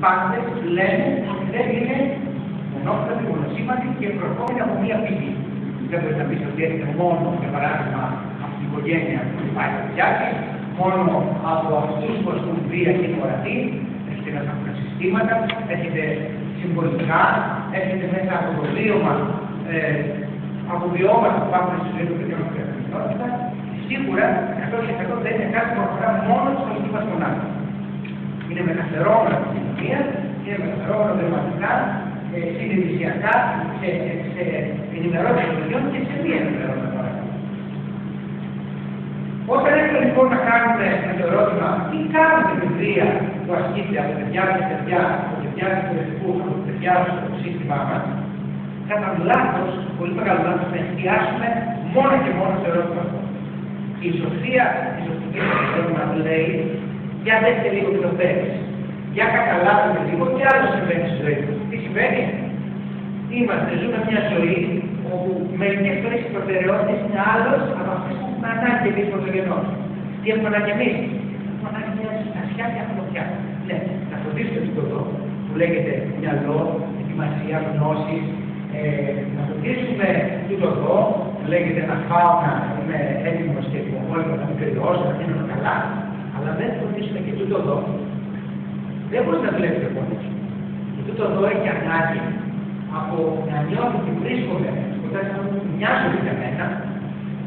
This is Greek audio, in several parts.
πάντες λένε ότι δεν είναι μονόφυλακοι, μονοσήμαντοι και προερχόμενοι από μία πηγή. Δεν μπορεί να πει ότι έρχεται μόνο, για παράδειγμα, από την οικογένεια που πάει στο πιάτι, μόνο από αυτούς που ασκούν βία και μορατή, έρχεται μέσα από τα συστήματα, έρχεται συμβολικά, έρχεται μέσα από το βίωμα, από βιώματα που υπάρχουν στη ζωή των παιδιών και στην κοινότητα. Σίγουρα 100% δεν είναι κάτι που αφορά μόνο τη σχολική μας μονάδα. Είναι μεταφερόμενα από την κοινωνία, είναι μεταφερόμενα δερματικά, συνειδησιακά, σε ενημερώσεις των παιδιών και σε μη ενημερώσεις παρακάτω. Όταν έρχεται λοιπόν να κάνουμε το ερώτημα τι κάνουμε την βία που ασκείται από παιδιά και παιδιά, από παιδιά και εκπαιδευτικούς, από παιδιά στο σύστημά μας, κατά λάθος, πολύ μεγάλο λάθος, να εστιάσουμε μόνο και μόνο στο ερώτημα αυτό. Η σοφία της οπτικής ερώτημα λέει για δέστε λίγο τι το παίρνεις. Για καταλάβουμε λίγο τι άλλο συμβαίνει στη ζωή του. Τι συμβαίνει? Είμαστε, ζούμε μια ζωή όπου μερικές φορές οι προτεραιότητες είναι άλλος από αυτές που έχουμε ανάγκη εμείς πρωτογενώς. Τι έχουμε ανάγκη εμείς? Έχουμε ανάγκη μια στασιά και αυτοπιά. Ναι, να φροντίσουμε το εδώ που λέγεται μυαλό, ετοιμασία, γνώση, να φροντίσουμε τούτο εδώ που λέγεται να φάω, να είμαι έτοιμος και υπομόλυμος, να μην περιώσω, να μείνω καλά. Αλλά δεν φροντίσουμε και τούτο εδώ. Δεν μπορεί να δουλεύει το πόνο σου. Και τούτο εδώ έχει ανάγκη από να νιώθω ότι βρίσκομαι κοντά σε ανθρώπους που μοιάζονται για μένα,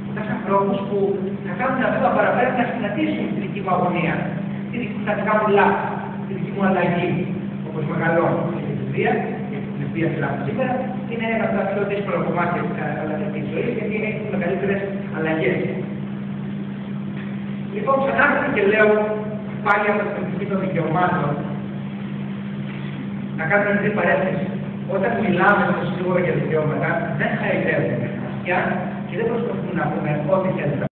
κοντά σε ανθρώπους που θα κάνουν ένα βήμα παραπέρα να συναντήσουν τη δική μου αγωνία, τη δική μου δικά λάθη, τη δική μου αλλαγή. Όπως μεγαλώνω και την βία, και την οποία μιλάμε σήμερα, είναι ένα από τα πιο δύσκολα κομμάτια της ζωής, γιατί έχει τις μεγαλύτερες αλλαγές. Λοιπόν, ξανάρχομαι και λέω πάλι από την οπτική των δικαιωμάτων να κάνουμε μια παρένθεση. Όταν μιλάμε στο Σύλλογο για δικαιώματα, δεν χαϊδεύουμε αυτιά και δεν προσπαθούμε να πούμε ό,τι θέλουμε.